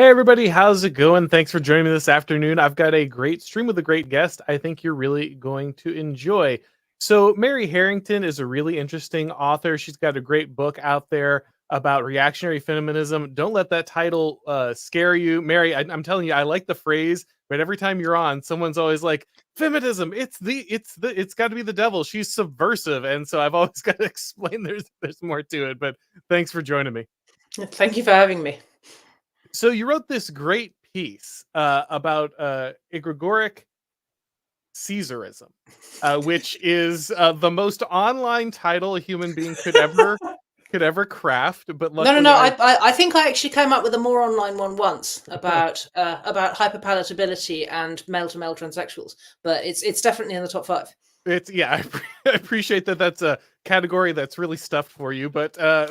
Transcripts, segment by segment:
Hey everybody, how's it going? Thanks for joining me this afternoon. I've got a great stream with a great guest I think you're really going to enjoy. So, Mary Harrington is a really interesting author. She's got a great book out there about reactionary feminism. Don't let that title scare you. Mary, I'm telling you, I like the phrase, but every time you're on, someone's always like, feminism, it's got to be the devil. She's subversive. And so I've always got to explain there's more to it, but thanks for joining me. Thank you for having me. So you wrote this great piece about Egregoric Caesarism, which is the most online title a human being could ever craft. But luckily, No. I think I actually came up with a more online one once about hyperpalatability and male-to-male transsexuals, but it's definitely in the top 5. It's I appreciate that. That's a category that's really stuffed for you, but yeah,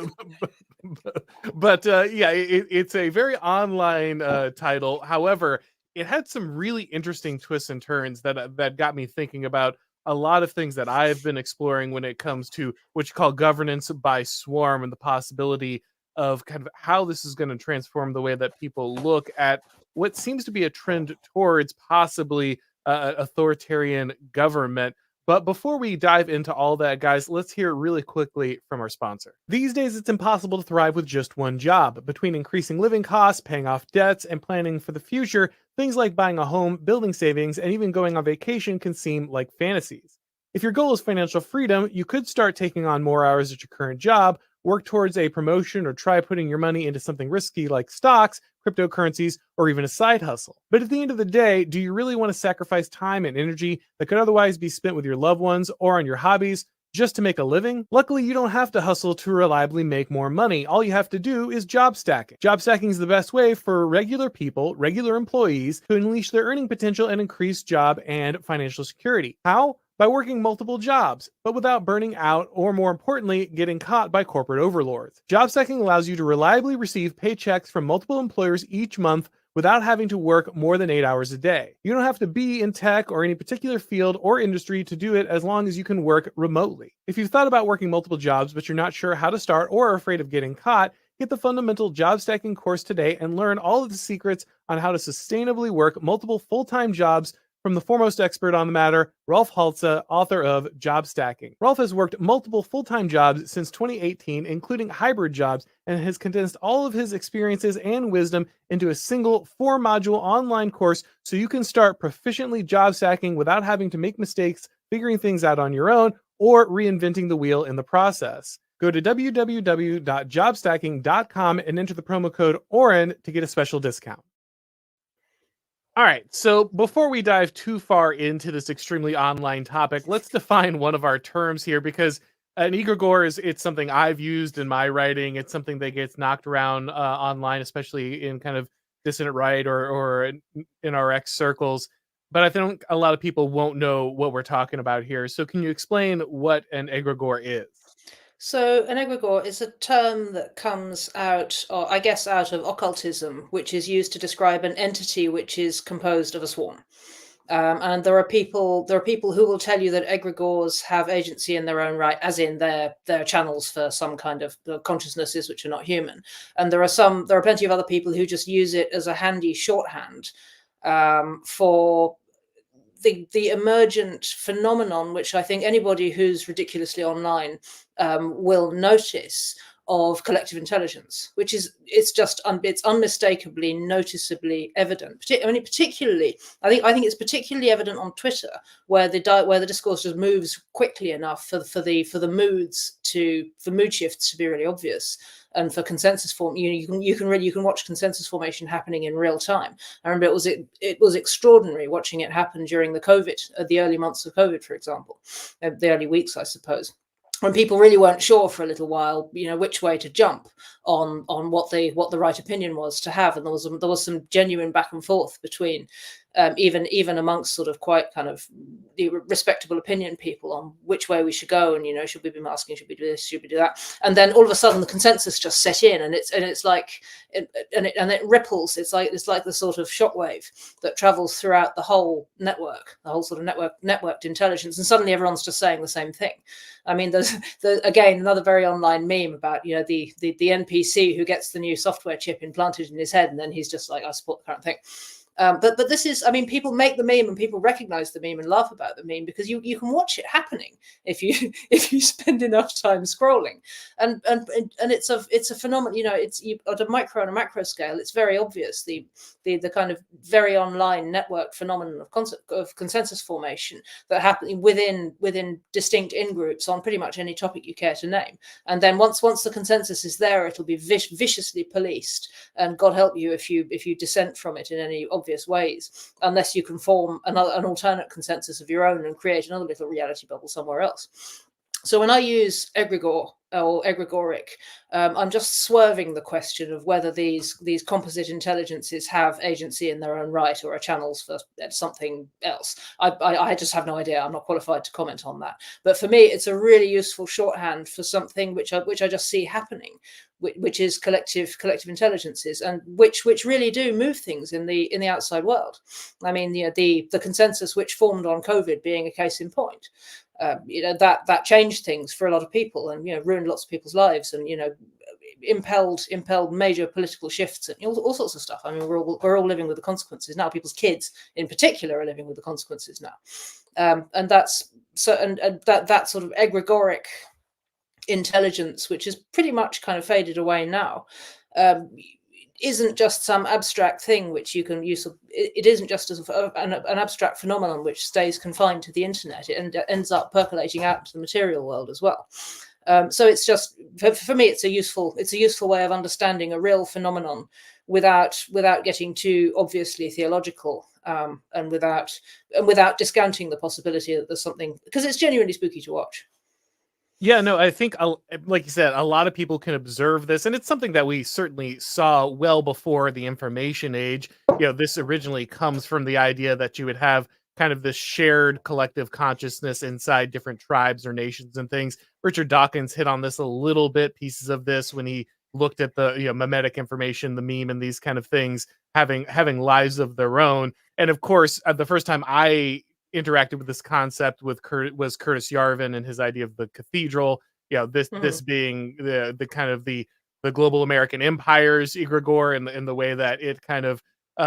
it's a very online title. However, it had some really interesting twists and turns that got me thinking about a lot of things that I've been exploring when it comes to what you call governance by swarm and the possibility of kind of how this is going to transform the way that people look at what seems to be a trend towards possibly authoritarian government. But before we dive into all that, guys, let's hear really quickly from our sponsor. These days, it's impossible to thrive with just one job. Between increasing living costs, paying off debts, and planning for the future, things like buying a home, building savings, and even going on vacation can seem like fantasies. If your goal is financial freedom, you could start taking on more hours at your current job, work towards a promotion, or try putting your money into something risky like stocks, cryptocurrencies, or even a side hustle. But at the end of the day, do you really want to sacrifice time and energy that could otherwise be spent with your loved ones or on your hobbies just to make a living? Luckily, you don't have to hustle to reliably make more money. All you have to do is job stacking. Job stacking is the best way for regular people, regular employees, to unleash their earning potential and increase job and financial security. How? By working multiple jobs, but without burning out or, more importantly, getting caught by corporate overlords. Job stacking allows you to reliably receive paychecks from multiple employers each month without having to work more than 8 hours a day. You don't have to be in tech or any particular field or industry to do it, as long as you can work remotely. If you've thought about working multiple jobs but you're not sure how to start or are afraid of getting caught, get the fundamental job stacking course today and learn all of the secrets on how to sustainably work multiple full-time jobs from the foremost expert on the matter, Rolf Haltze, author of Job Stacking. Rolf has worked multiple full-time jobs since 2018, including hybrid jobs, and has condensed all of his experiences and wisdom into a single 4-module online course so you can start proficiently job stacking without having to make mistakes, figuring things out on your own, or reinventing the wheel in the process. Go to www.jobstacking.com and enter the promo code Auron to get a special discount. All right, so before we dive too far into this extremely online topic, let's define one of our terms here, because an egregore it's something I've used in my writing. It's something that gets knocked around online, especially in kind of dissident right or in our X circles. But I think a lot of people won't know what we're talking about here. So can you explain what an egregore is? So an egregore is a term that comes out, or I guess out of occultism, which is used to describe an entity which is composed of a swarm. And there are people who will tell you that egregores have agency in their own right, as in their channels for some kind of consciousnesses which are not human. And there are plenty of other people who just use it as a handy shorthand for the emergent phenomenon, which I think anybody who's ridiculously online will notice, of collective intelligence, which is it's unmistakably, noticeably evident. Particularly, I think it's particularly evident on Twitter, where the discourse just moves quickly enough for the mood shifts to be really obvious, and for consensus form, you can watch consensus formation happening in real time. I remember it was extraordinary watching it happen during the early months of COVID, for example, the early weeks, I suppose, when people really weren't sure for a little while, which way to jump on what the right opinion was to have, and there was some genuine back and forth between even amongst sort of quite kind of respectable opinion people on which way we should go, and should we be masking, should we do this, should we do that, and then all of a sudden the consensus just set in, and it's like it ripples. It's like the sort of shockwave that travels throughout the whole network, the whole sort of networked intelligence, and suddenly everyone's just saying the same thing. I mean, there's again another very online meme about the NPC who gets the new software chip implanted in his head, and then he's just like, I support the current thing. But this is, I mean, people make the meme and people recognize the meme and laugh about the meme because you can watch it happening if you spend enough time scrolling, and it's a phenomenon. It's at a micro and a macro scale. It's very obvious the kind of very online network phenomenon of consensus formation that happen within distinct in groups on pretty much any topic you care to name. And then once the consensus is there, it'll be viciously policed, and God help you if you dissent from it in any obvious ways, unless you can form an alternate consensus of your own and create another little reality bubble somewhere else. So when I use egregore or egregoric, I'm just swerving the question of whether these composite intelligences have agency in their own right or are channels for something else. I just have no idea. I'm not qualified to comment on that. But for me, it's a really useful shorthand for something which I just see happening, which is collective intelligences, and which really do move things in the outside world. I mean, the consensus which formed on COVID being a case in point. That changed things for a lot of people, and ruined lots of people's lives, and impelled major political shifts and all sorts of stuff. I mean, we're all living with the consequences now. People's kids, in particular, are living with the consequences now, and that's so. And that sort of egregoric intelligence, which is pretty much kind of faded away now, isn't just some abstract thing which you can use. It isn't just as an abstract phenomenon which stays confined to the internet. It ends up percolating out into the material world as well. So it's just, for me, it's a useful way of understanding a real phenomenon without getting too obviously theological, and without discounting the possibility that there's something, because it's genuinely spooky to watch. Yeah, no, I think, like you said, a lot of people can observe this, and it's something that we certainly saw well before the information age. This originally comes from the idea that you would have kind of this shared collective consciousness inside different tribes or nations and things. Richard Dawkins hit on this a little bit, pieces of this, when he looked at the mimetic information, the meme, and these kind of things having lives of their own. And of course, the first time I interacted with this concept was Curtis Yarvin and his idea of the cathedral. This being the kind of the global American empire's egregore, in the way that it kind of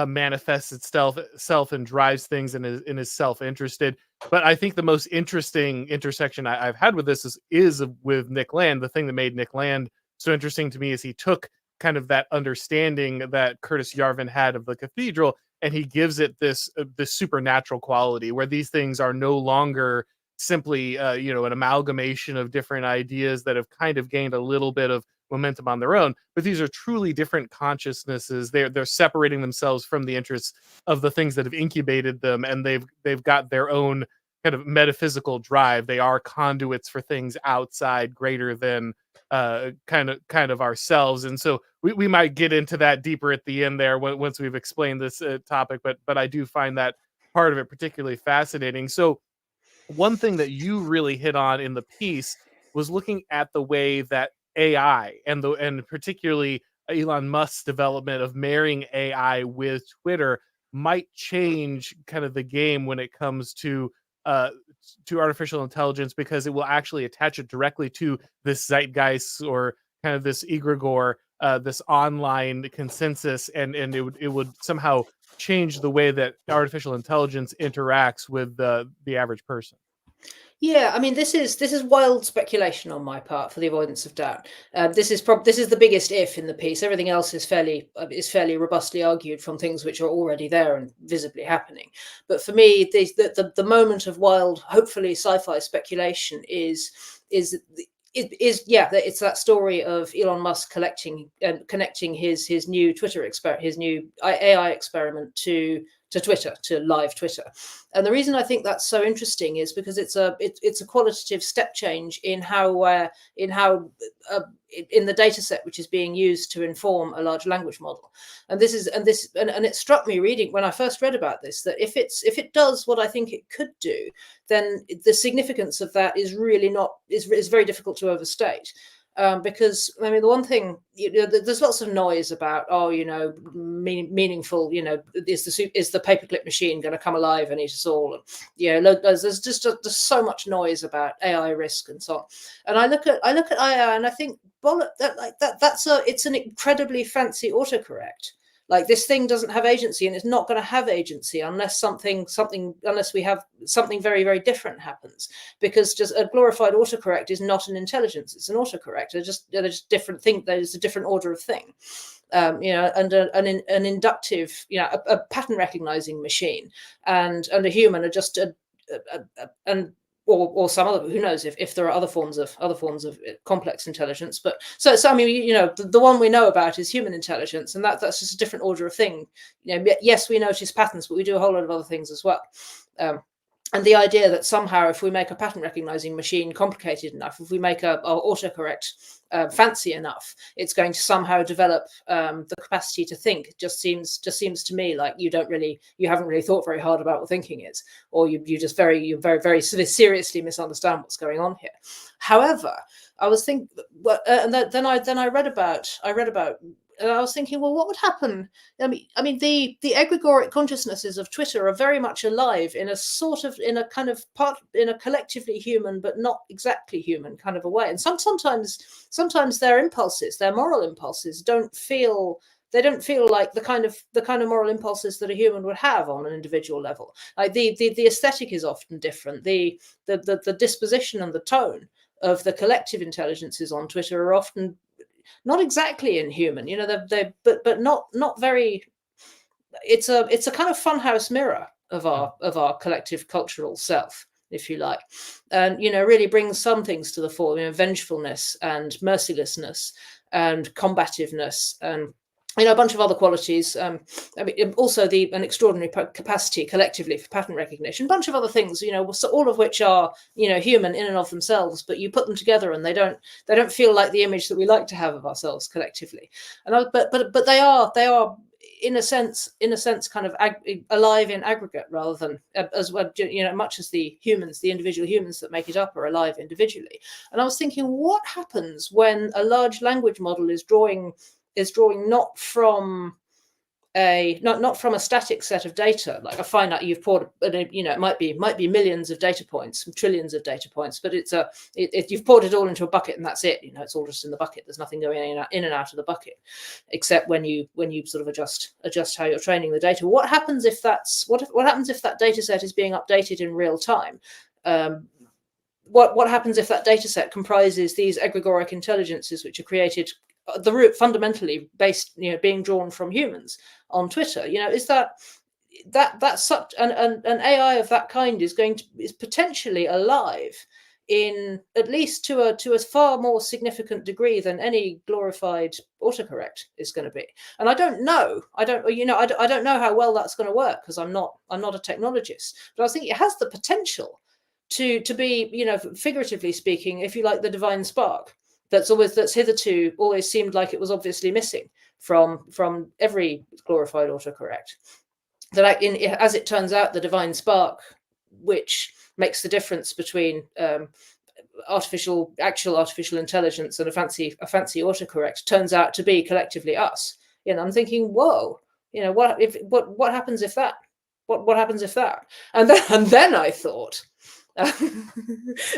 manifests itself and drives things and is self-interested. But I think the most interesting intersection I've had with this is with Nick Land. The thing that made Nick Land so interesting to me is he took kind of that understanding that Curtis Yarvin had of the cathedral, and he gives it this supernatural quality where these things are no longer simply an amalgamation of different ideas that have kind of gained a little bit of momentum on their own, but these are truly different consciousnesses. They're separating themselves from the interests of the things that have incubated them, and they've got their own kind of metaphysical drive. They are conduits for things outside, greater than kind of ourselves. And so we might get into that deeper at the end there once we've explained this topic, but I do find that part of it particularly fascinating. So one thing that you really hit on in the piece was looking at the way that AI and particularly Elon Musk's development of marrying AI with Twitter might change kind of the game when it comes to artificial intelligence, because it will actually attach it directly to this zeitgeist or kind of this egregore, this online consensus, and it would somehow change the way that artificial intelligence interacts with the average person. Yeah, I mean, this is wild speculation on my part, for the avoidance of doubt. This is the biggest if in the piece. Everything else is fairly robustly argued from things which are already there and visibly happening. But for me, the moment of wild, hopefully sci-fi speculation is it's that story of Elon Musk connecting his new Twitter experiment, his new AI experiment, to Twitter, to live Twitter. And the reason I think that's so interesting is because it's a qualitative step change in how in the data set which is being used to inform a large language model. And it struck me reading when I first read about this, that if it does what I think it could do, then the significance of that is really is very difficult to overstate. Because I mean, the one thing, there's lots of noise about, meaningful, is the paperclip machine going to come alive and eat us all? And there's just so much noise about AI risk and so on. And I look at AI and I think, it's an incredibly fancy autocorrect. Like, this thing doesn't have agency, and it's not going to have agency unless unless we have something very, very different happens. Because just a glorified autocorrect is not an intelligence; it's an autocorrect. They're just different things. There's a different order of thing. And an inductive, a pattern recognizing machine and a human are just or some other, who knows if there are other forms of complex intelligence. But so I mean, the one we know about is human intelligence, and that's just a different order of thing. Yes, we notice patterns, but we do a whole lot of other things as well. And the idea that somehow, if we make a pattern recognizing machine complicated enough, if we make a autocorrect fancy enough, it's going to somehow develop the capacity to think. It just seems to me like you haven't really thought very hard about what thinking is, or you very, very seriously misunderstand what's going on here. However, I was thinking, and then I read about. And I was thinking, well, what would happen? I mean, the egregoric consciousnesses of Twitter are very much alive in a collectively human, but not exactly human kind of a way. And sometimes their impulses, their moral impulses, don't feel like the kind of moral impulses that a human would have on an individual level. Like the aesthetic is often different. The disposition and the tone of the collective intelligences on Twitter are often not exactly inhuman, but not very. It's a kind of funhouse mirror of our collective cultural self, if you like, and really brings some things to the fore, vengefulness and mercilessness and combativeness and a bunch of other qualities. Also an extraordinary capacity collectively for pattern recognition, a bunch of other things, so all of which are, human in and of themselves, but you put them together and they don't feel like the image that we like to have of ourselves collectively. But they are in a sense kind of alive in aggregate, rather than as well, much as the individual humans that make it up are alive individually. And I was thinking, what happens when a large language model is drawing not from a static set of data, like a finite, you've poured, it might be millions of data points, trillions of data points, but you've poured it all into a bucket and that's it. It's all just in the bucket. There's nothing going in and out of the bucket, except when you sort of adjust how you're training the data. What happens if what happens if that data set is being updated in real time? What happens if that data set comprises these egregoric intelligences, which are created the root fundamentally based, being drawn from humans on Twitter? Is that's such an AI of that kind is potentially alive in at least to a far more significant degree than any glorified autocorrect is going to be. And I don't know how well that's going to work, because I'm not a technologist, but I think it has the potential to be, figuratively speaking, if you like, the divine spark that's hitherto always seemed like it was obviously missing from every glorified autocorrect. That as it turns out, the divine spark, which makes the difference between actual artificial intelligence and a fancy autocorrect, turns out to be collectively us. I'm thinking, whoa, what happens if that? What happens if that? And then I thought.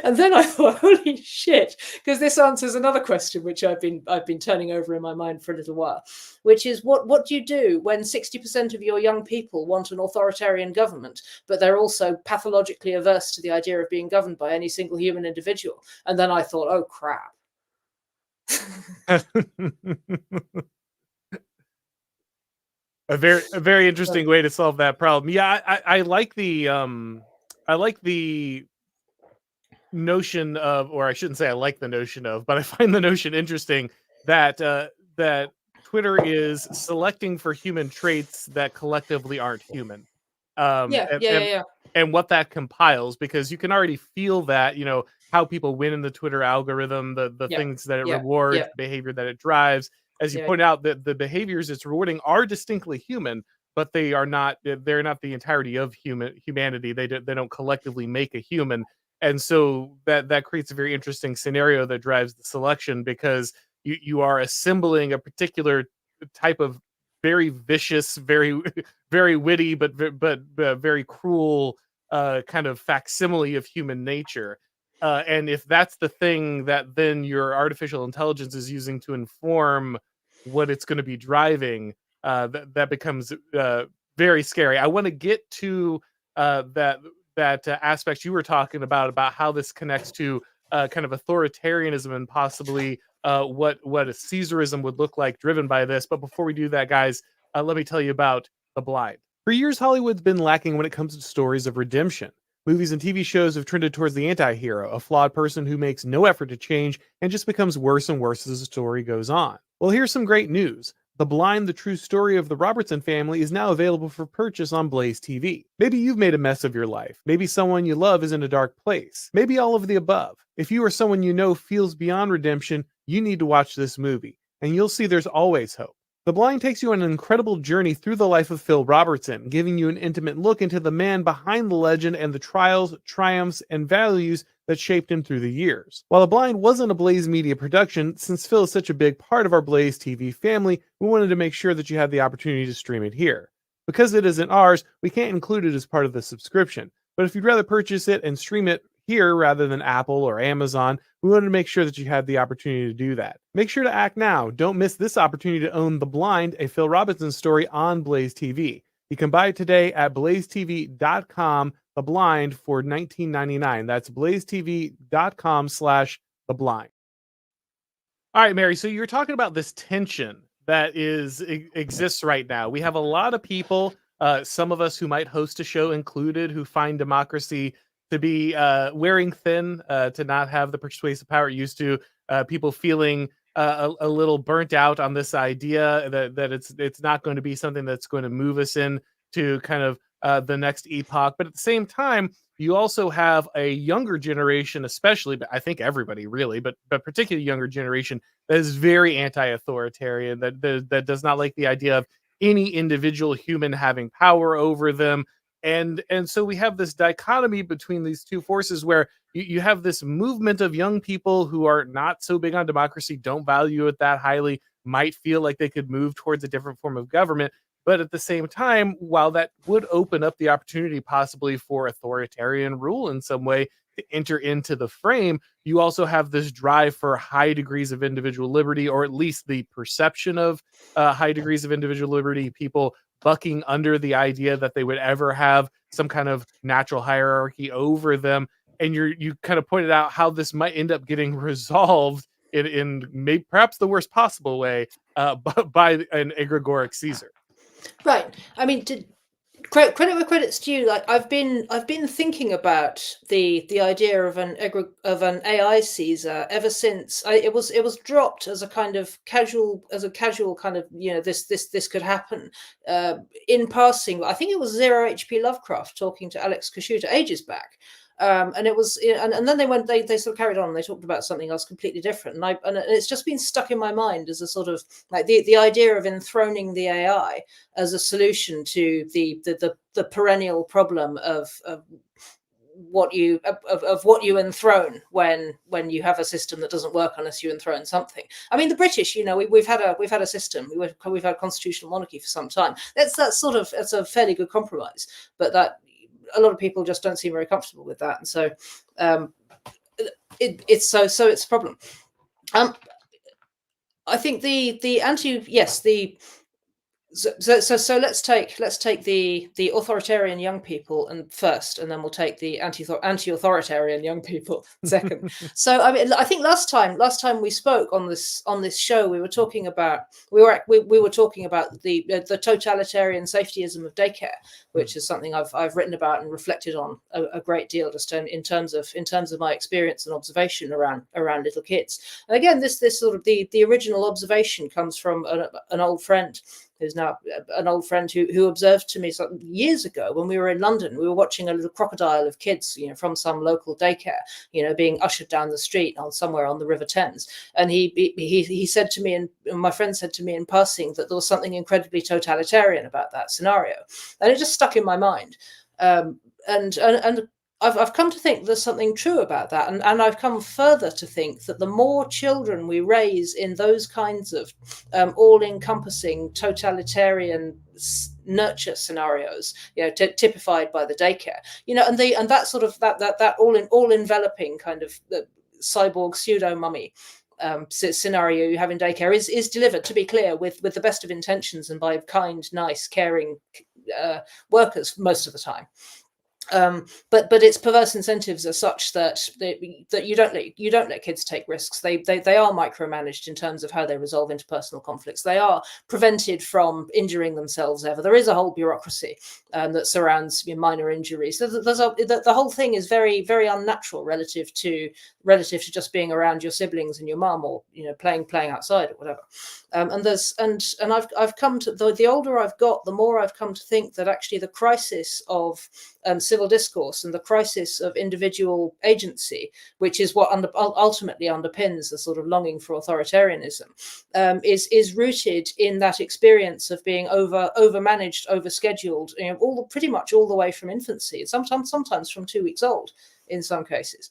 Holy shit, because this answers another question which I've been turning over in my mind for a little while, which is what do you do when 60% of your young people want an authoritarian government, but they're also pathologically averse to the idea of being governed by any single human individual? And then I thought, oh crap. A very interesting way to solve that problem. Yeah, I like the notion of, or I shouldn't say I like the notion of, but I find the notion interesting that that Twitter is selecting for human traits that collectively aren't human. Yeah, and, yeah, yeah, and yeah. and what that compiles, because you can already feel that, how people win in the Twitter algorithm, the Yeah, things that it yeah, rewards, yeah, the behavior that it drives. As you yeah, point out, the behaviors it's rewarding are distinctly human, but they're not the entirety of humanity. They don't collectively make a human. And so that creates a very interesting scenario that drives the selection, because you are assembling a particular type of very vicious, very very witty, but very cruel kind of facsimile of human nature. And if that's the thing that then your artificial intelligence is using to inform what it's going to be driving, that becomes very scary. I want to get to that aspect you were talking about how this connects to kind of authoritarianism and possibly what a Caesarism would look like driven by this. But before we do that, guys, let me tell you about The Blind. For years, Hollywood's been lacking when it comes to stories of redemption. Movies and TV shows have trended towards the anti hero, a flawed person who makes no effort to change and just becomes worse and worse as the story goes on. Well, here's some great news. The Blind, the true story of the Robertson family, is now available for purchase on Blaze TV. Maybe you've made a mess of your life. Maybe someone you love is in a dark place. Maybe all of the above. If you or someone you know feels beyond redemption, you need to watch this movie, and you'll see there's always hope. The Blind takes you on an incredible journey through the life of Phil Robertson, giving you an intimate look into the man behind the legend and the trials, triumphs, and values that shaped him through the years. While The Blind wasn't a Blaze Media production, since Phil is such a big part of our Blaze TV family, we wanted to make sure that you had the opportunity to stream it here. Because it isn't ours, we can't include it as part of the subscription, but if you'd rather purchase it and stream it here rather than Apple or Amazon, we wanted to make sure that you had the opportunity to do that. Make sure to act now. Don't miss this opportunity to own The Blind, a Phil Robertson story on Blaze TV. You can buy it today at blazetv.com, The Blind, for $19.99. That's blazetv.com/The Blind. All right, Mary. So you're talking about this tension that exists right now. We have a lot of people, some of us who might host a show included, who find democracy to be wearing thin, to not have the persuasive power it used to. People feeling a little burnt out on this idea that it's not going to be something that's going to move us in to kind of the next epoch. But at the same time, you also have a younger generation, especially, but I think everybody really, but particularly younger generation, that is very anti-authoritarian, that does not like the idea of any individual human having power over them. And so we have this dichotomy between these two forces, where you have this movement of young people who are not so big on democracy, don't value it that highly, might feel like they could move towards a different form of government. But at the same time, while that would open up the opportunity possibly for authoritarian rule in some way to enter into the frame, you also have this drive for high degrees of individual liberty, or at least the perception of high degrees of individual liberty, people bucking under the idea that they would ever have some kind of natural hierarchy over them. And you kind of pointed out how this might end up getting resolved in maybe perhaps the worst possible way, by an egregoric Caesar. Right. I mean, credit where credit's due. Like I've been thinking about the idea of an AI Caesar ever since it was dropped as a kind of casual kind of, this could happen in passing. I think it was Zero HP Lovecraft talking to Alex Kashuta ages back. And it was, and then they sort of carried on and they talked about something else completely different. And it's just been stuck in my mind as a sort of like the idea of enthroning the AI as a solution to the perennial problem of what you of what you enthrone when you have a system that doesn't work unless you enthrone something. I mean, the British, we've had a system, we've had constitutional monarchy for some time. That's a fairly good compromise, but that a lot of people just don't seem very comfortable with that, and so it's a problem. I think the anti yes the so let's take the authoritarian young people and first, and then we'll take the anti-authoritarian young people second. So I mean, I think last time we spoke on this show, we were talking about the totalitarian safetyism of daycare, which is something I've written about and reflected on a great deal, just in terms of my experience and observation around little kids. And again, this sort of the original observation comes from an old friend who's now an old friend, who observed to me some years ago when we were in London. We were watching a little crocodile of kids, from some local daycare, being ushered down the street somewhere on the River Thames. And he said to me, and my friend said to me in passing, that there was something incredibly totalitarian about that scenario, and it just stuck in my mind. And I've come to think there's something true about that, and I've come further to think that the more children we raise in those kinds of all-encompassing totalitarian nurture scenarios, typified by the daycare, and that sort of that all-enveloping kind of cyborg pseudo mummy scenario you have in daycare is delivered, to be clear, with the best of intentions and by kind, nice, caring workers most of the time. But its perverse incentives are such that you don't let kids take risks. They are micromanaged in terms of how they resolve interpersonal conflicts. They are prevented from injuring themselves ever. There is a whole bureaucracy that surrounds minor injuries. So the whole thing is very, very unnatural relative to just being around your siblings and your mum, or playing outside or whatever. And I've come to, the older I've got, the more I've come to think that actually the crisis of civil discourse and the crisis of individual agency, which is what ultimately underpins the sort of longing for authoritarianism, is rooted in that experience of being overmanaged, overscheduled, pretty much all the way from infancy, sometimes from 2 weeks old in some cases.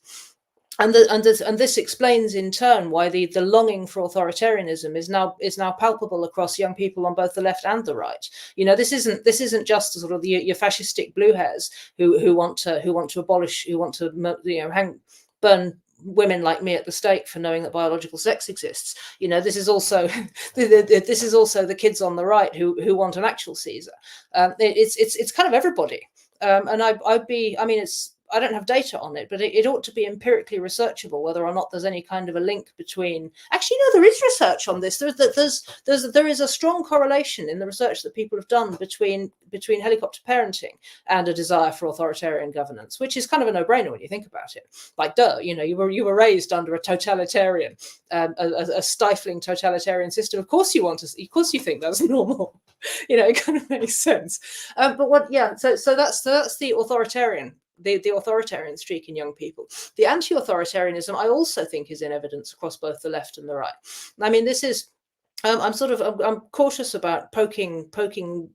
And this explains in turn why the longing for authoritarianism is now palpable across young people on both the left and the right. This isn't just sort of your fascistic blue hairs who want to abolish, who want to burn women like me at the stake for knowing that biological sex exists. This is also the kids on the right who want an actual Caesar. It's kind of everybody. I don't have data on it, but it ought to be empirically researchable whether or not there's any kind of a link between. Actually, no, there is research on this. There is a strong correlation in the research that people have done between helicopter parenting and a desire for authoritarian governance, which is kind of a no-brainer when you think about it. Like, duh, you were raised under a totalitarian, a stifling totalitarian system. Of course you think that's normal. It kind of makes sense. So that's the authoritarian. The authoritarian streak in young people. The anti-authoritarianism, I also think, is in evidence across both the left and the right. I mean, this is. I'm cautious about poking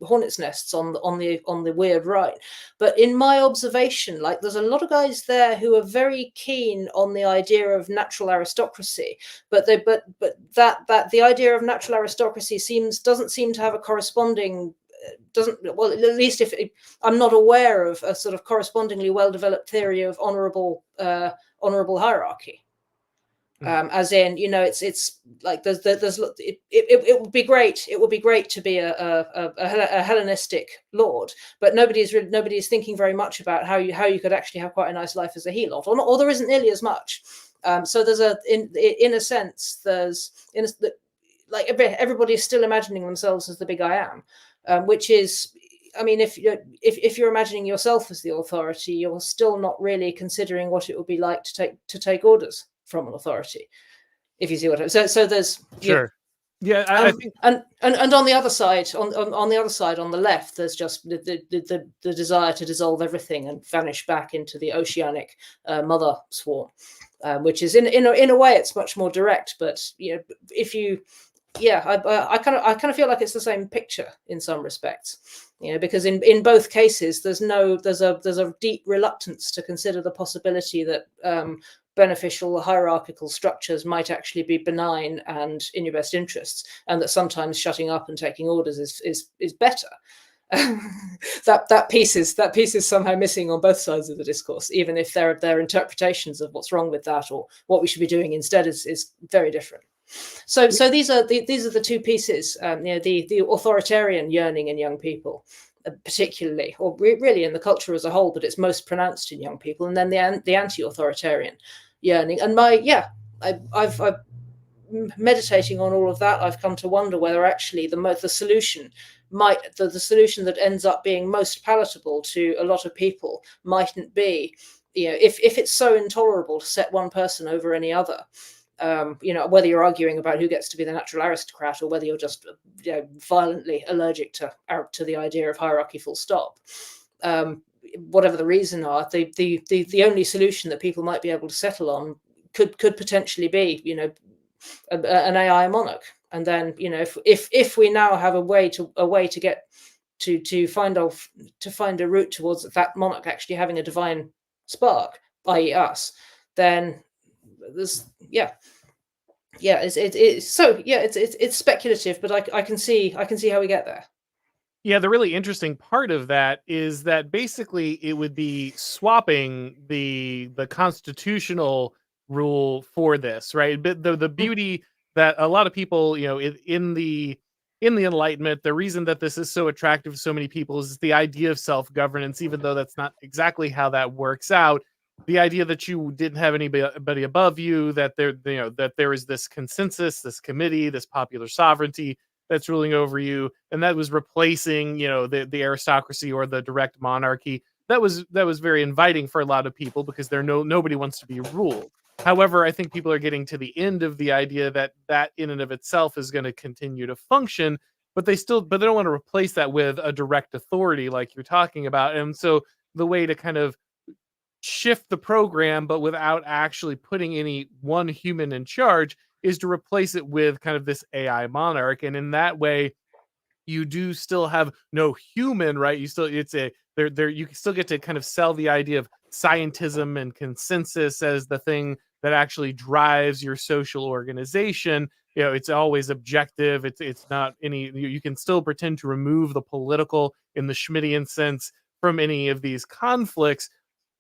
hornets' nests on the weird right, but in my observation, there's a lot of guys there who are very keen on the idea of natural aristocracy, but that the idea of natural aristocracy doesn't seem to have a corresponding. At least if I'm not aware of a sort of correspondingly well-developed theory of honorable hierarchy. As in, it's like it would be great. It would be great to be a Hellenistic lord, but nobody is thinking very much about how you could actually have quite a nice life as a helot, or there isn't nearly as much. So there's in a sense, everybody is still imagining themselves as the big I am. Which is, I mean, if you're imagining yourself as the authority, you're still not really considering what it would be like to take orders from an authority. If you see what I'm saying. So there's sure, yeah, I think, and on the other side, on the other side, on the left, there's just the desire to dissolve everything and vanish back into the oceanic mother swarm, which is in a way it's much more direct. But if you I kind of feel like it's the same picture in some respects, because in both cases there's a deep reluctance to consider the possibility that beneficial hierarchical structures might actually be benign and in your best interests, and that sometimes shutting up and taking orders is better. that piece is somehow missing on both sides of the discourse, even if their interpretations of what's wrong with that or what we should be doing instead is very different. So these are the two pieces, the authoritarian yearning in young people, particularly, or really in the culture as a whole, but it's most pronounced in young people, and then the anti-authoritarian yearning. And I've meditating on all of that, I've come to wonder whether actually the solution that ends up being most palatable to a lot of people mightn't be, if it's so intolerable to set one person over any other, Whether you're arguing about who gets to be the natural aristocrat or whether you're just violently allergic to the idea of hierarchy full stop. Whatever the reason are, the only solution that people might be able to settle on could potentially be, an AI monarch. And then, if we now have a way to get to find a route towards that monarch actually having a divine spark, i.e. us, then there's it's speculative, but I can see how we get there. Yeah, the really interesting part of that is that basically it would be swapping the constitutional rule for this, right? But the Mm. beauty that a lot of people, in the Enlightenment, the reason that this is so attractive to so many people is the idea of self-governance, even though that's not exactly how that works out. The idea that you didn't have anybody above you, that that there is this consensus, this committee, this popular sovereignty that's ruling over you, and that was replacing the aristocracy or the direct monarchy. That was very inviting for a lot of people because nobody wants to be ruled. However, I think people are getting to the end of the idea that in and of itself is going to continue to function, but they don't want to replace that with a direct authority like you're talking about. And so the way to kind of shift the program, but without actually putting any one human in charge, is to replace it with kind of this AI monarch. And in that way, you do still have no human, right? You still get to kind of sell the idea of scientism and consensus as the thing that actually drives your social organization. It's always objective. It's not you can still pretend to remove the political in the Schmittian sense from any of these conflicts,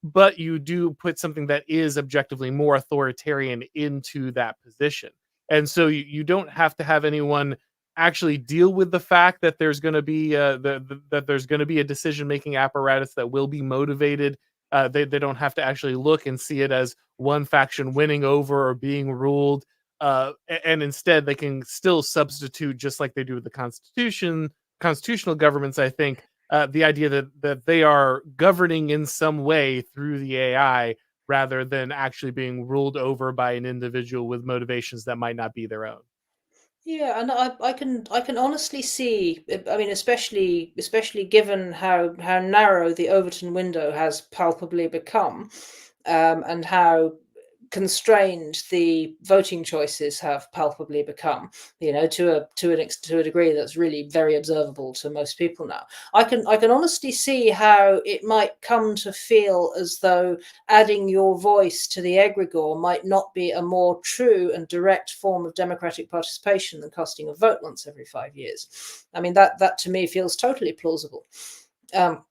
but you do put something that is objectively more authoritarian into that position. And so you don't have to have anyone actually deal with the fact that there's going to be that there's going to be a decision making apparatus that will be motivated. They don't have to actually look and see it as one faction winning over or being ruled. And instead, they can still substitute, just like they do with the constitutional governments, I think, the idea that they are governing in some way through the AI rather than actually being ruled over by an individual with motivations that might not be their own. Yeah, and I can honestly see. I mean, especially given how narrow the Overton window has palpably become, and how constrained the voting choices have palpably become, to a degree that's really very observable to most people now. I can honestly see how it might come to feel as though adding your voice to the egregore might not be a more true and direct form of democratic participation than casting a vote once every 5 years. I mean, that to me feels totally plausible. Um,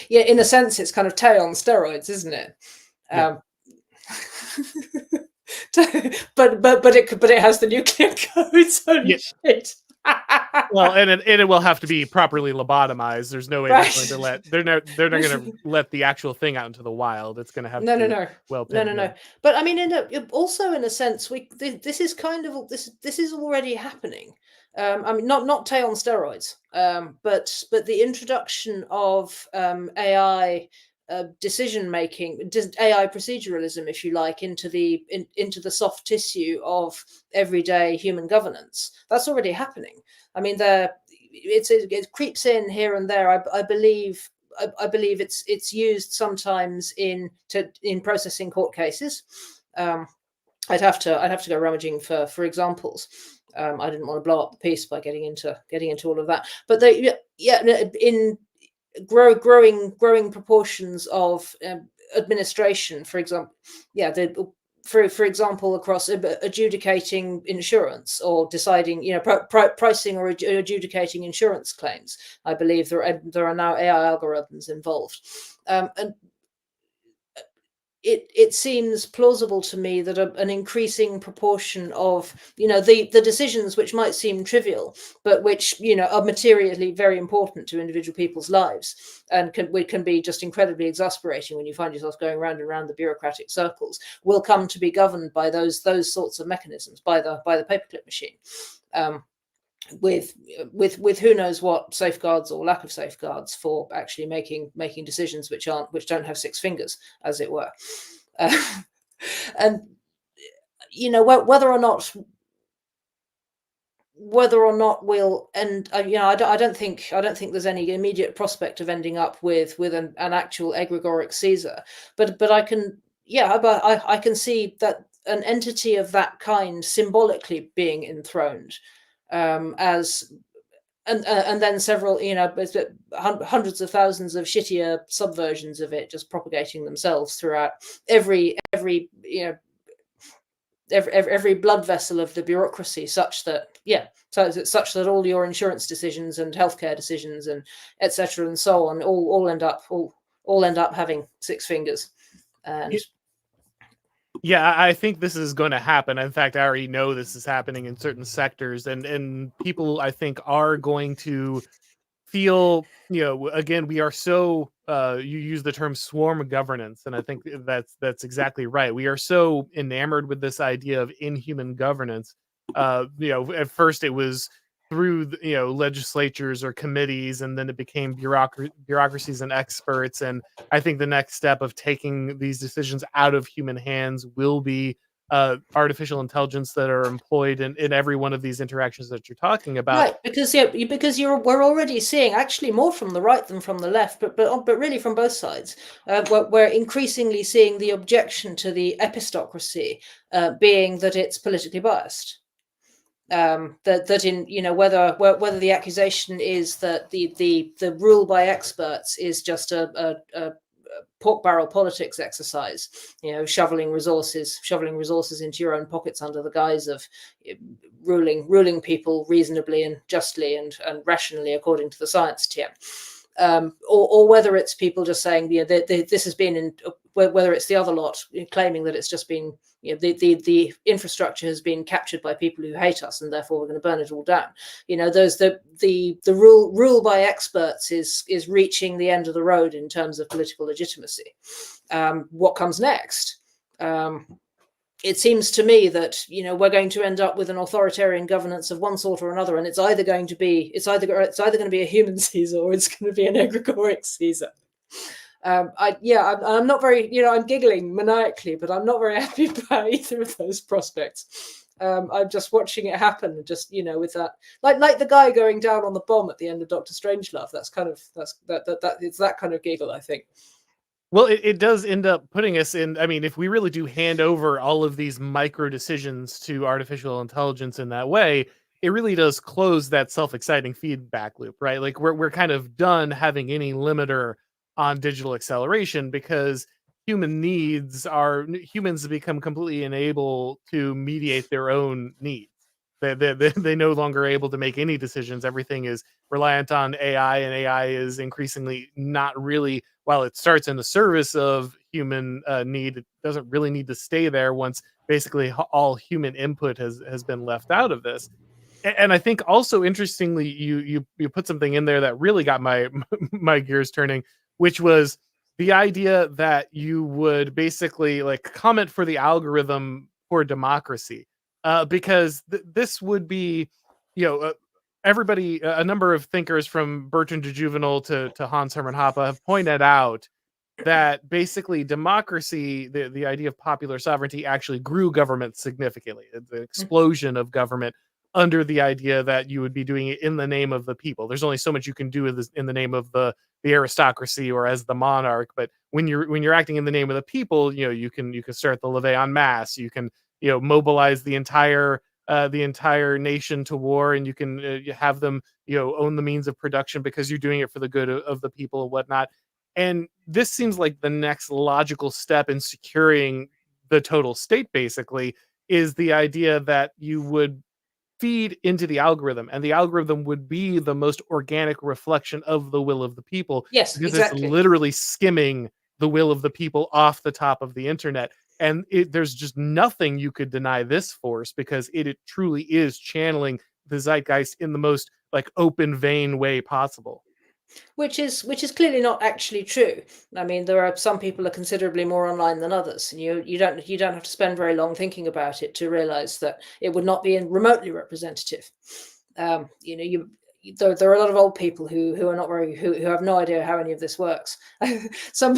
yeah, in a sense, it's kind of Tay on steroids, isn't it? Yeah. but it has the nuclear codes. Holy Yeah. shit! Well, and it will have to be properly lobotomized. There's no way Right. they're not going to let the actual thing out into the wild. It's going to have No, to no, be no, well no, pinned no, no. in. But I mean, also in a sense, this is kind of this is already happening. I mean, not Tay on steroids, but the introduction of AI decision making, AI proceduralism, if you like, into the soft tissue of everyday human governance. That's already happening. I mean, it creeps in here and there. I believe. I believe it's used sometimes in processing court cases. I'd have to go rummaging for examples. I didn't want to blow up the piece by getting into all of that. But in growing proportions of administration, for example, for example, across adjudicating insurance or deciding, pricing or adjudicating insurance claims. I believe there are now AI algorithms involved, and it seems plausible to me that an increasing proportion of the decisions which might seem trivial but which are materially very important to individual people's lives and can be just incredibly exasperating when you find yourself going round and round the bureaucratic circles, will come to be governed by those sorts of mechanisms, by the paperclip machine. With who knows what safeguards or lack of safeguards for actually making decisions which don't have six fingers, as it were. And whether or not we'll end, I don't think there's any immediate prospect of ending up with an actual egregoric Caesar, but I can, yeah, but I can see that an entity of that kind symbolically being enthroned, as and then several, hundreds of thousands of shittier subversions of it just propagating themselves throughout every blood vessel of the bureaucracy, such that, such that all your insurance decisions and healthcare decisions and etc. and so on all end up having six fingers. And Yeah, I think this is going to happen. In fact, I already know this is happening in certain sectors, and people, I think, are going to feel, again, we are so, you use the term swarm governance, and I think that's exactly right. We are so enamored with this idea of inhuman governance. At first it was through legislatures or committees, and then it became bureaucracies and experts. And I think the next step of taking these decisions out of human hands will be artificial intelligence that are employed in every one of these interactions that you're talking about. right, we're already seeing, actually, more from the right than from the left, but really from both sides. We're increasingly seeing the objection to the epistocracy being that it's politically biased. That in, whether the accusation is that the rule by experts is just a pork barrel politics exercise, shoveling resources into your own pockets under the guise of ruling people reasonably and justly and rationally according to the science TM. Or whether it's people just saying, this has been in, whether it's the other lot claiming that it's just been, the infrastructure has been captured by people who hate us, and therefore we're going to burn it all down. The rule by experts is reaching the end of the road in terms of political legitimacy. What comes next? It seems to me that we're going to end up with an authoritarian governance of one sort or another, and it's either going to be a human Caesar, or it's going to be an egregoric Caesar. I'm not very, I'm giggling maniacally, but I'm not very happy about either of those prospects. I'm just watching it happen, and just with that, like the guy going down on the bomb at the end of Doctor Strangelove. It's that kind of giggle, I think. Well, it does end up putting us in. I mean, if we really do hand over all of these micro decisions to artificial intelligence in that way, it really does close that self-exciting feedback loop, right? Like we're kind of done having any limiter on digital acceleration, because humans become completely unable to mediate their own needs. They no longer able to make any decisions. Everything is reliant on AI, and AI is increasingly not really, while it starts in the service of human need, it doesn't really need to stay there once basically all human input has been left out of this. And I think also interestingly, you put something in there that really got my my gears turning, which was the idea that you would basically like comment for the algorithm for democracy, because this would be, you know, uh, everybody, a number of thinkers from Bertrand de Juvenal to Hans Hermann Hoppe have pointed out that basically democracy, the idea of popular sovereignty, actually grew government significantly. The explosion of government under the idea that you would be doing it in the name of the people. There's only so much you can do in the name of the aristocracy or as the monarch, but when you're acting in the name of the people, you can start the levee en masse. You can mobilize the entire nation to war, and you can have them own the means of production because you're doing it for the good of the people and whatnot. And this seems like the next logical step in securing the total state, basically, is the idea that you would feed into the algorithm, and the algorithm would be the most organic reflection of the will of the people, Yes, because it's exactly. literally skimming the will of the people off the top of the internet. And there's just nothing you could deny this force, because it truly is channeling the zeitgeist in the most like open vein way possible. Which is clearly not actually true. I mean, there are some people are considerably more online than others, and you don't have to spend very long thinking about it to realize that it would not be remotely representative. There are a lot of old people who are not very who have no idea how any of this works. some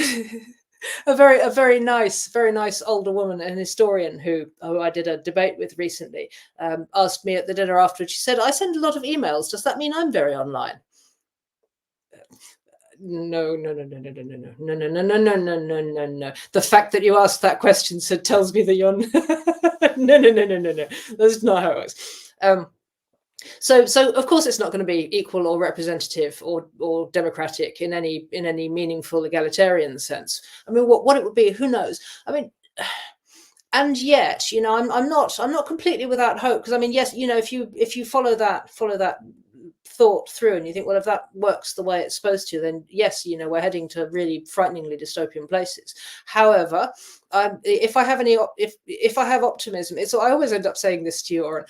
a very nice older woman, an historian who I did a debate with recently, asked me at the dinner afterwards. She said, "I send a lot of emails. Does that mean I'm very online?" No, no, no, no, no, no, no, no, no, no, no, no, no, no, no, no. The fact that you asked that question tells me that you're no, no, no, no, no, no. That's not how it works. So of course it's not going to be equal or representative or democratic in any meaningful egalitarian sense. I mean, what it would be, who knows? I mean, and yet, I'm not completely without hope, because I mean, yes, if you follow that thought through and you think, well, if that works the way it's supposed to, then yes, we're heading to really frighteningly dystopian places. However, if I have if I have optimism, it's I always end up saying this to you, Auron.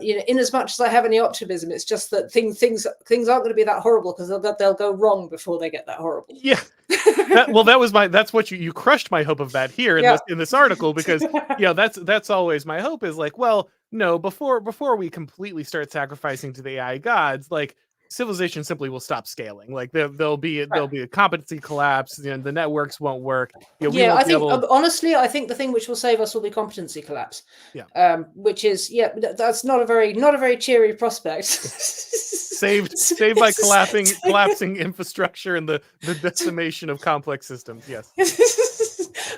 In as much as I have any optimism, it's just that things aren't going to be that horrible, because they'll go wrong before they get that horrible. Yeah. That's what you crushed my hope of that here in Yeah. this article, because that's always my hope, is like, well, no, before we completely start sacrificing to the AI gods, like, civilization simply will stop scaling. Like, there'll be a competency collapse, the networks won't work. We Yeah, won't I be think able. honestly, I think the thing which will save us will be competency collapse. Yeah. Which is, that's not a very cheery prospect. Saved by collapsing infrastructure and the decimation of complex systems. Yes.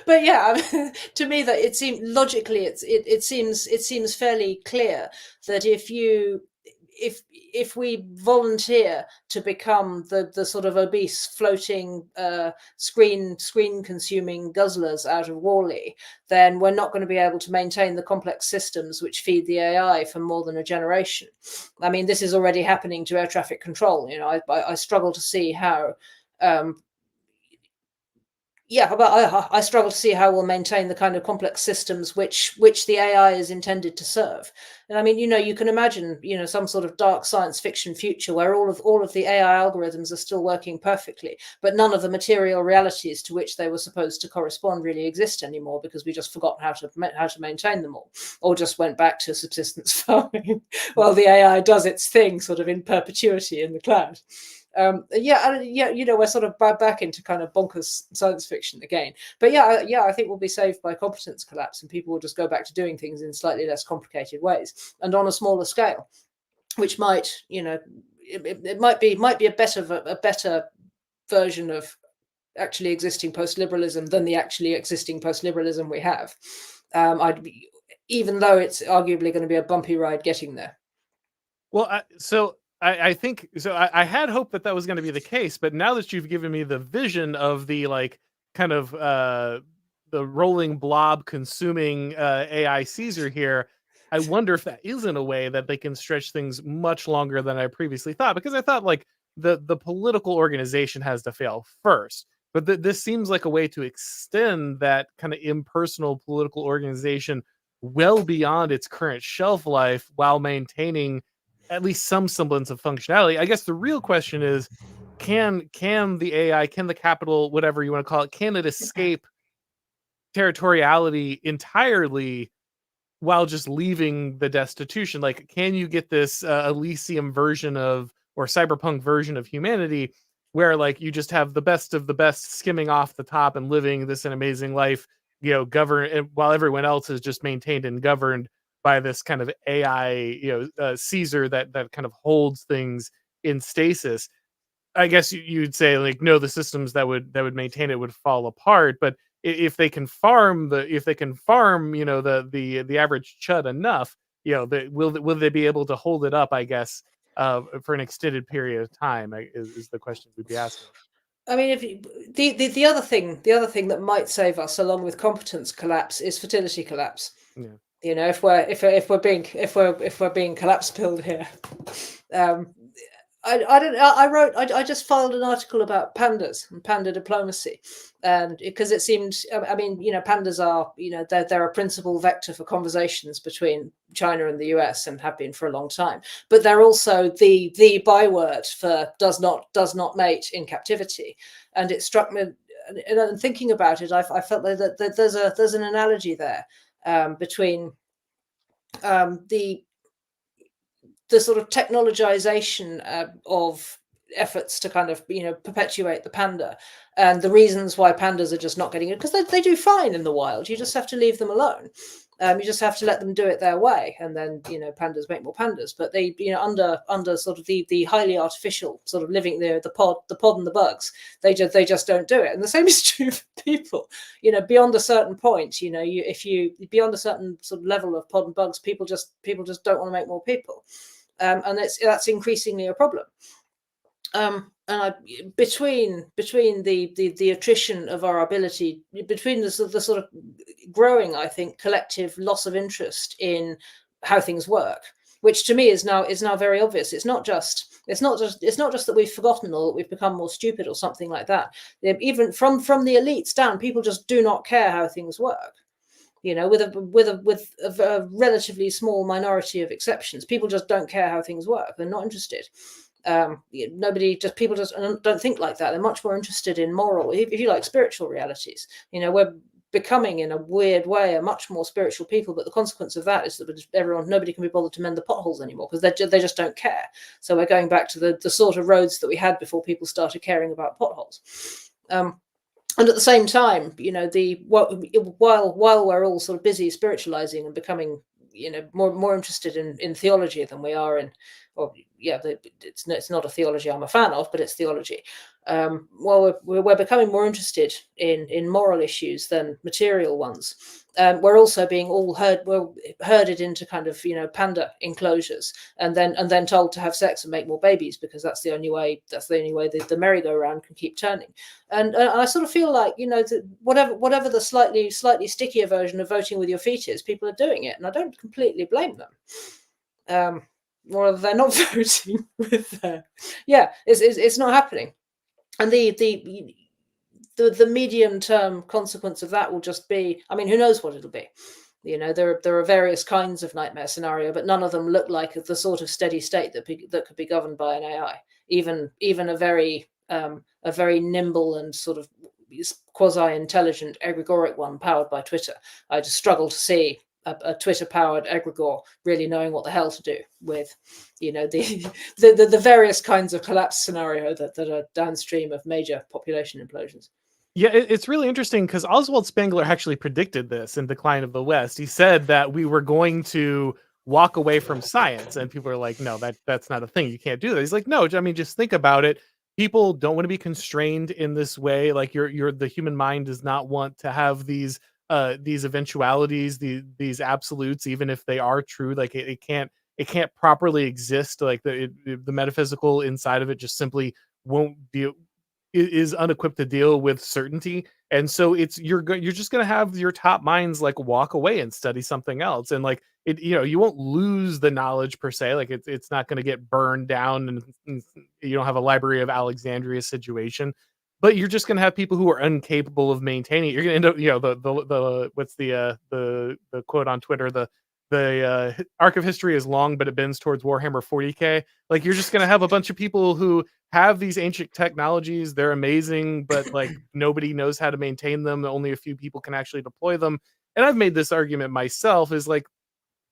But yeah, I mean, to me, that it seems logically, it seems fairly clear that if we volunteer to become the sort of obese floating screen consuming guzzlers out of Wall-E, then we're not going to be able to maintain the complex systems which feed the AI for more than a generation. I mean, this is already happening to air traffic control. I struggle to see how but I struggle to see how we'll maintain the kind of complex systems which the AI is intended to serve. And I mean, you can imagine, some sort of dark science fiction future where all of the AI algorithms are still working perfectly, but none of the material realities to which they were supposed to correspond really exist anymore, because we just forgot how to maintain them all, or just went back to subsistence farming while the AI does its thing, sort of in perpetuity in the cloud. We're sort of back into kind of bonkers science fiction again. But I think we'll be saved by competence collapse, and people will just go back to doing things in slightly less complicated ways and on a smaller scale, which might, it might be a better version of actually existing post-liberalism than the actually existing post-liberalism we have. Even though it's arguably going to be a bumpy ride getting there. Well, I think so. I had hoped that was going to be the case, but now that you've given me the vision of the, like, kind of the rolling blob consuming AI Caesar here, I wonder if that isn't a way that they can stretch things much longer than I previously thought. Because I thought, like, the political organization has to fail first, but this seems like a way to extend that kind of impersonal political organization well beyond its current shelf life, while maintaining at least some semblance of functionality. I guess the real question is, can the AI, can the capital, whatever you want to call it, can it escape territoriality entirely while just leaving the destitution? Like, can you get this Elysium version of, or cyberpunk version of humanity, where, like, you just have the best of the best skimming off the top and living this an amazing life, govern, while everyone else is just maintained and governed by this kind of AI, Caesar that kind of holds things in stasis. I guess you'd say, like, no, the systems that would maintain it would fall apart. But if they can farm the average chud enough, will they be able to hold it up? I guess for an extended period of time, is the question we'd be asking. I mean, if you, the other thing that might save us, along with competence collapse, is fertility collapse. Yeah. If we're being collapse pilled here. um, I just filed an article about pandas and panda diplomacy, and because it seemed, I mean, pandas are, they're a principal vector for conversations between China and the US, and have been for a long time. But they're also the byword for does not mate in captivity, and it struck me. And thinking about it, I felt that there's an analogy there, between the sort of technologization of efforts to kind of, perpetuate the panda, and the reasons why pandas are just not getting it, because they do fine in the wild. You just have to leave them alone. You just have to let them do it their way, and then pandas make more pandas. But they, under sort of the highly artificial sort of living there, the pod and the bugs, they just don't do it. And the same is true for people. Beyond a certain point, if you beyond a certain sort of level of pod and bugs, people just don't want to make more people, and that's increasingly a problem. And between the attrition of our ability, between the sort of growing, I think, collective loss of interest in how things work, which to me is now very obvious. It's not just that we've forgotten or that we've become more stupid or something like that. Even from the elites down, people just do not care how things work. With a relatively small minority of exceptions, people just don't care how things work. They're not interested. People just don't think like that. They're much more interested in moral, if you like, spiritual realities. We're becoming, in a weird way, a much more spiritual people, but the consequence of that is that nobody can be bothered to mend the potholes anymore, because they just don't care. So we're going back to the sort of roads that we had before people started caring about potholes. And at the same time, while we're all sort of busy spiritualizing and becoming, more interested in theology than we are in, it's not a theology I'm a fan of, but it's theology. While we're becoming more interested in moral issues than material ones, we're also being herded into kind of panda enclosures, and then told to have sex and make more babies, because that's the only way the merry-go-round can keep turning. And I sort of feel like whatever the slightly stickier version of voting with your feet is, people are doing it, and I don't completely blame them. Or they're not voting with their, it's not happening. And the medium term consequence of that will just be, who knows what it'll be. There are various kinds of nightmare scenario, but none of them look like the sort of steady state that could be governed by an AI. Even a very nimble and sort of quasi-intelligent Egregoric one powered by Twitter. I just struggle to see a Twitter-powered egregore really knowing what the hell to do with, the various kinds of collapse scenario that are downstream of major population implosions. Yeah, it's really interesting because Oswald Spengler actually predicted this in Decline of the West. He said that we were going to walk away from science, and people are like, "No, that's not a thing. You can't do that." He's like, "No, just think about it. People don't want to be constrained in this way. Like, the human mind does not want to have these eventualities, these absolutes, even if they are true. Like, it can't properly exist. Like the metaphysical inside of it just simply won't be." Is unequipped to deal with certainty, and so you're just gonna have your top minds like walk away and study something else, and like you won't lose the knowledge per se, like it's not gonna get burned down, and you don't have a Library of Alexandria situation, but you're just gonna have people who are incapable of maintaining it. You're gonna end up, the what's the quote on Twitter, the arc of history is long, but it bends towards Warhammer 40K. Like, you're just gonna have a bunch of people who have these ancient technologies. They're amazing, but like nobody knows how to maintain them. Only a few people can actually deploy them. And I've made this argument myself, is like,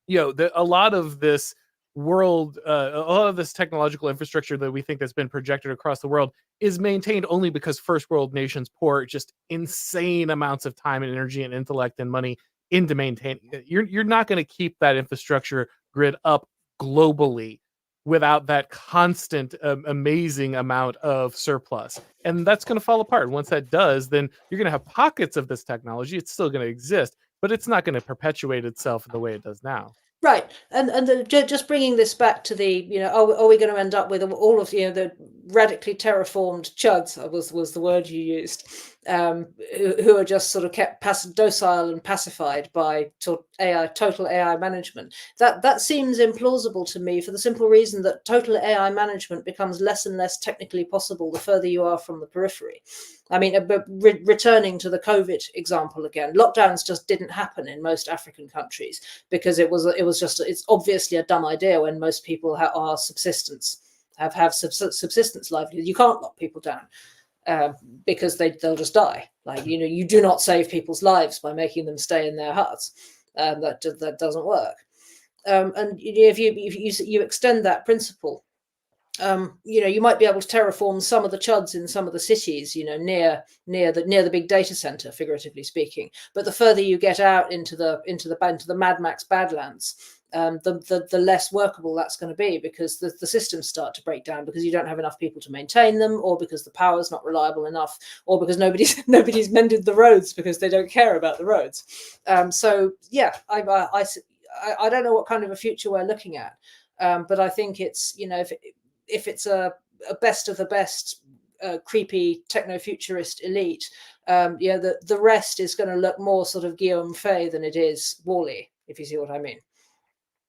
a lot of this a lot of this technological infrastructure that we think that's been projected across the world is maintained only because first world nations pour just insane amounts of time and energy and intellect and money into maintaining it. You're not going to keep that infrastructure grid up globally without that constant amazing amount of surplus, and that's going to fall apart. Once that does, then you're going to have pockets of this technology. It's still going to exist, but it's not going to perpetuate itself the way it does now. Right, and just bringing this back to are we going to end up with all of the radically terraformed chuds, was the word you used, who are just sort of kept docile and pacified by total AI management? That seems implausible to me, for the simple reason that total AI management becomes less and less technically possible the further you are from the periphery. But returning to the COVID example again, lockdowns just didn't happen in most African countries because it's obviously a dumb idea when most people are subsistence livelihood. You can't lock people down because they'll just die. Like, you do not save people's lives by making them stay in their huts. That doesn't work. And if you extend that principle You might be able to terraform some of the chuds in some of the cities, near the big data center, figuratively speaking. But the further you get out into the Mad Max Badlands, the less workable that's going to be, because the systems start to break down because you don't have enough people to maintain them, or because the power's not reliable enough, or because nobody's mended the roads because they don't care about the roads. So yeah, I don't know what kind of a future we're looking at, but I think it's, if it's a best of the best creepy techno-futurist elite, the rest is going to look more sort of Guillaume Fay than it is Wall-E, if you see what I mean.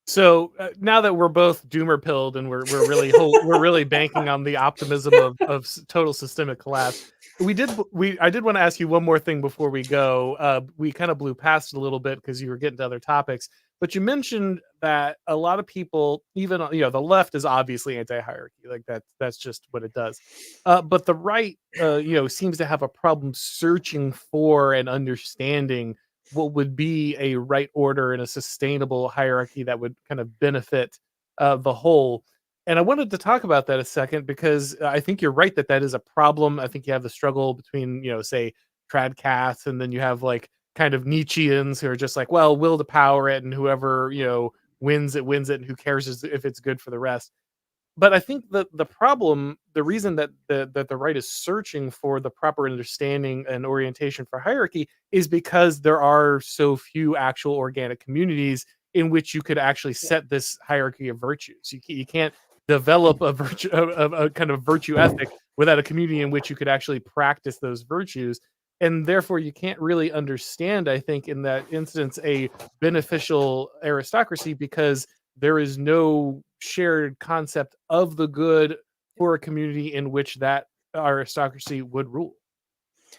So now that we're both doomer pilled and we're really we're really banking on the optimism of total systemic collapse, I did want to ask you one more thing before we go. We kind of blew past it a little bit because you were getting to other topics, but you mentioned that a lot of people, even the left is obviously anti-hierarchy, like that's just what it does. But the right, seems to have a problem searching for and understanding what would be a right order and a sustainable hierarchy that would kind of benefit the whole. And I wanted to talk about that a second because I think you're right that that is a problem. I think you have the struggle between, say, tradcasts, and then you have like kind of Nietzscheans who are just like, well, will to power it, and whoever wins it, and who cares if it's good for the rest. But I think the problem, the reason that the right is searching for the proper understanding and orientation for hierarchy is because there are so few actual organic communities in which you could actually set this hierarchy of virtues. You can't develop a virtue, a kind of virtue ethic without a community in which you could actually practice those virtues. And therefore, you can't really understand, I think, in that instance, a beneficial aristocracy, because there is no shared concept of the good for a community in which that aristocracy would rule.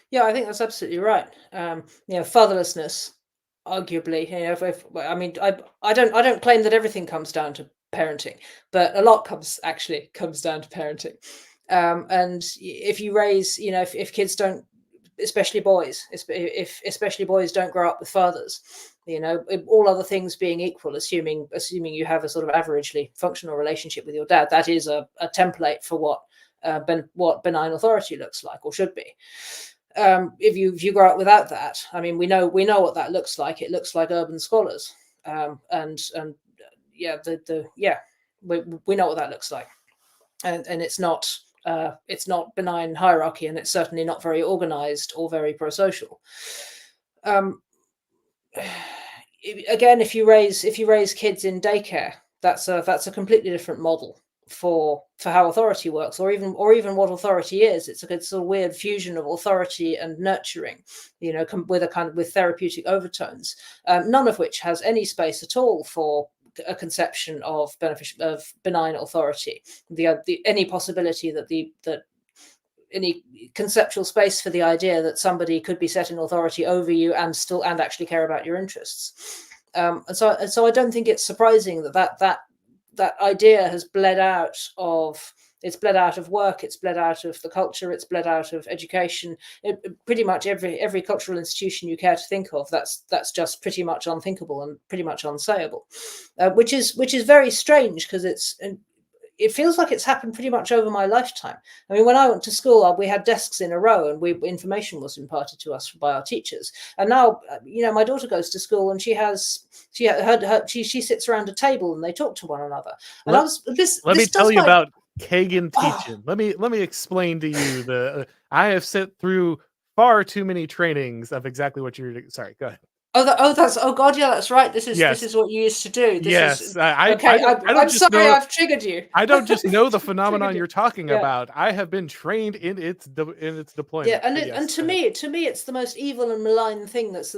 Yeah, I think that's absolutely right. Fatherlessness, arguably, I mean, I don't claim that everything comes down to parenting, but a lot comes down to parenting. And if you raise, if kids don't, especially boys, if especially boys don't grow up with fathers, all other things being equal, assuming you have a sort of averagely functional relationship with your dad, that is a template for what benign authority looks like, or should be. If you grow up without that, I mean, we know what that looks like. It looks like urban scholars, and yeah, we know what that looks like, and it's not benign hierarchy, and it's certainly not very organized or very pro-social. Um, Again, if you raise kids in daycare, that's a completely different model for how authority works, or even what authority is. It's a sort of weird fusion of authority and nurturing, with therapeutic overtones, none of which has any space at all for a conception of benign authority. Any possibility that any conceptual space for the idea that somebody could be set in authority over you and actually care about your interests. And so I don't think it's surprising that idea has bled out of work, it's bled out of the culture, it's bled out of education. Pretty much every cultural institution you care to think of, that's just pretty much unthinkable and pretty much unsayable, which is very strange, because it feels like it's happened pretty much over my lifetime. I mean, when I went to school, we had desks in a row, and information was imparted to us by our teachers. And now, my daughter goes to school, and she sits around a table, and they talk to one another. And Let me tell you about Kagan teaching. Let me explain to you I have sat through far too many trainings of exactly what you're. Sorry, go ahead. Oh God, yeah, that's right. This Yes. is what you used to do. Yes, Okay. I'm sorry, I've triggered you. I don't just know the phenomenon you're talking Yeah. about. I have been trained in its deployment. Yeah, and Yes, to me, it's the most evil and malign thing that's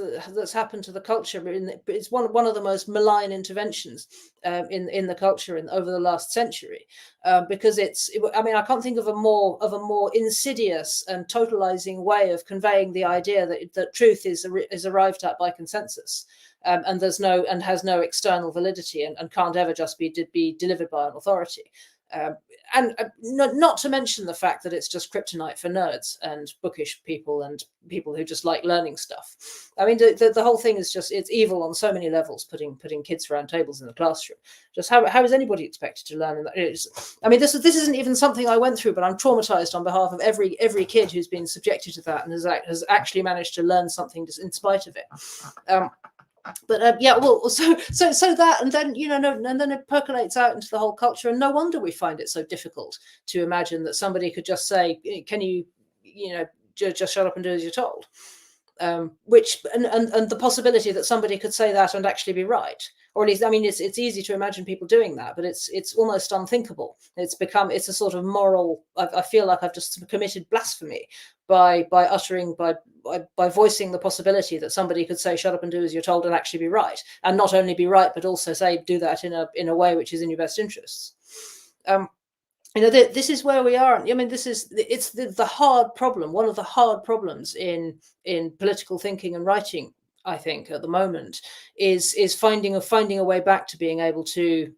happened to the culture. It's one of the most malign interventions in the culture over the last century, because I mean, I can't think of a more insidious and totalizing way of conveying the idea that truth is arrived at by consensus, and has no external validity, and can't ever just be delivered by an authority. And not to mention the fact that it's just kryptonite for nerds and bookish people and people who just like learning stuff. I mean, the whole thing is just, it's evil on so many levels, putting kids around tables in the classroom. Just how is anybody expected to learn? I mean, this isn't even something I went through, but I'm traumatized on behalf of every kid who's been subjected to that and has actually managed to learn something in spite of it. But yeah, well, so that, and then and then it percolates out into the whole culture, and no wonder we find it so difficult to imagine that somebody could just say, "Can you, just shut up and do as you're told?" Which and the possibility that somebody could say that and actually be right, or at least, I mean, it's easy to imagine people doing that, but it's almost unthinkable. It's a sort of moral. I feel like I've just committed blasphemy by voicing the possibility that somebody could say shut up and do as you're told and actually be right, and not only be right but also say do that in a way which is in your best interests. This is where we are. I mean, it's the hard problem. One of the hard problems in political thinking and writing, I think, at the moment is finding a way back to being able to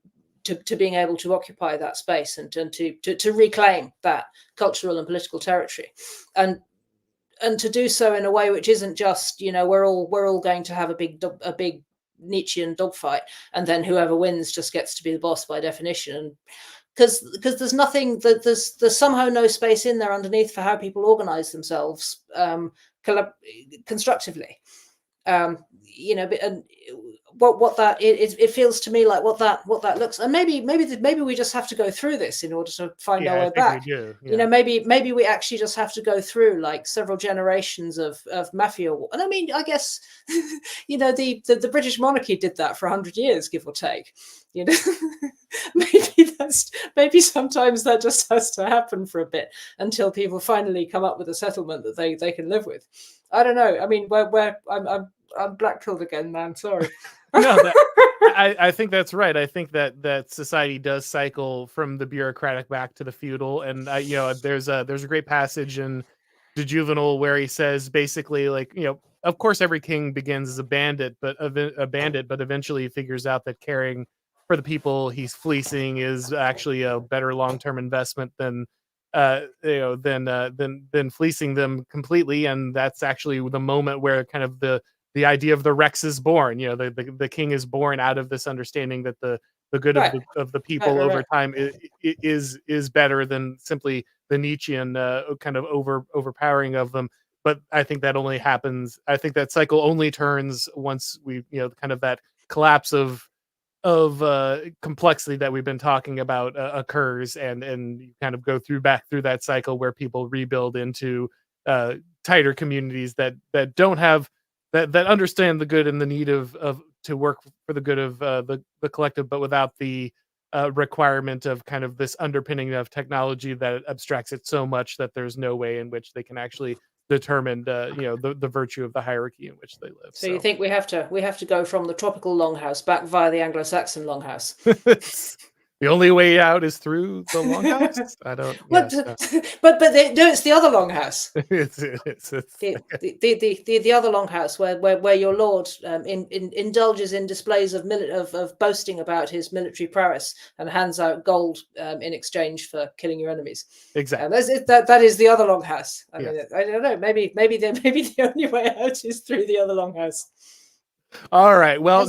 being able to occupy that space and to reclaim that cultural and political territory, and to do so in a way which isn't just we're all going to have a big Nietzschean dogfight, and then whoever wins just gets to be the boss by definition. And because there's nothing that there's somehow no space in there underneath for how people organize themselves constructively. And what that it feels to me like what that looks, and maybe we just have to go through this in order to find our way back. We do, yeah. Maybe we actually just have to go through like several generations of mafia. And I mean, I guess the British monarchy did that for 100 years, give or take. Maybe sometimes that just has to happen for a bit until people finally come up with a settlement that they can live with. I don't know. I mean, I'm black-pilled again, man. Sorry. No, I think that's right. I think that society does cycle from the bureaucratic back to the feudal, and there's a great passage in De Juvenal where he says basically, like, of course every king begins as a bandit, but eventually he figures out that caring for the people he's fleecing is actually a better long-term investment than fleecing them completely. And that's actually the moment where kind of the idea of the Rex is born. The king is born out of this understanding that the good Right. of the people over time is better than simply the Nietzschean kind of overpowering of them. But I think that only happens. I think that cycle only turns once we, kind of that collapse of complexity that we've been talking about occurs, and you kind of go back through that cycle where people rebuild into tighter communities that don't have that understand the good and the need of to work for the good of the collective, but without the requirement of kind of this underpinning of technology that abstracts it so much that there's no way in which they can actually determine the virtue of the hierarchy in which they live. So you think we have to go from the tropical longhouse back via the Anglo-Saxon longhouse? The only way out is through the longhouse. I don't. But Yes, it's the other longhouse. it's The other longhouse where your lord indulges in displays of boasting about his military prowess and hands out gold in exchange for killing your enemies. Exactly. That is the other longhouse. I Yes. mean, I don't know. Maybe the only way out is through the other longhouse. All right. Well,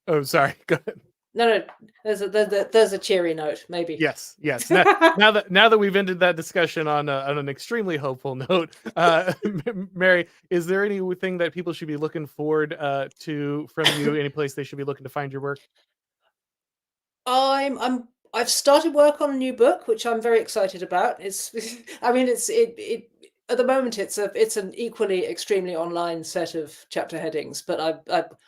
oh, sorry. Go ahead. No. There's a cheery note. Maybe. Yes. Now that we've ended that discussion on an extremely hopeful note, Mary, is there anything that people should be looking forward to from you? Any place they should be looking to find your work? I've started work on a new book, which I'm very excited about. I mean, at the moment it's an equally extremely online set of chapter headings, but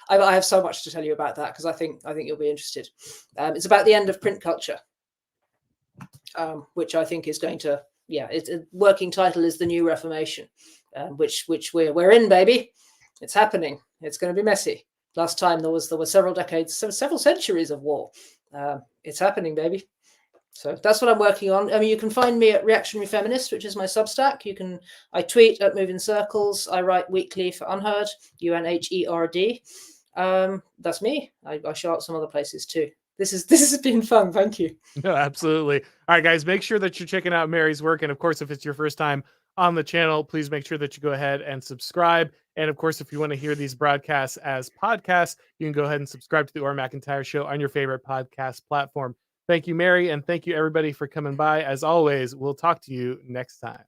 I have so much to tell you about that because I think you'll be interested. It's about the end of print culture, which I think is going to, it's a working title is The New Reformation, which we're in, baby. It's happening. It's going to be messy. Last time there were several decades, several centuries of war. It's happening, baby. So that's what I'm working on. I mean, you can find me at Reactionary Feminist, which is my Substack. I tweet at Moving Circles. I write weekly for Unheard, UNHERD. That's me. I show up some other places too. This has been fun. Thank you. No, absolutely. All right, guys, make sure that you're checking out Mary's work. And of course, if it's your first time on the channel, please make sure that you go ahead and subscribe. And of course, if you want to hear these broadcasts as podcasts, you can go ahead and subscribe to the Auron MacIntyre Show on your favorite podcast platform. Thank you, Mary. And thank you, everybody, for coming by. As always, we'll talk to you next time.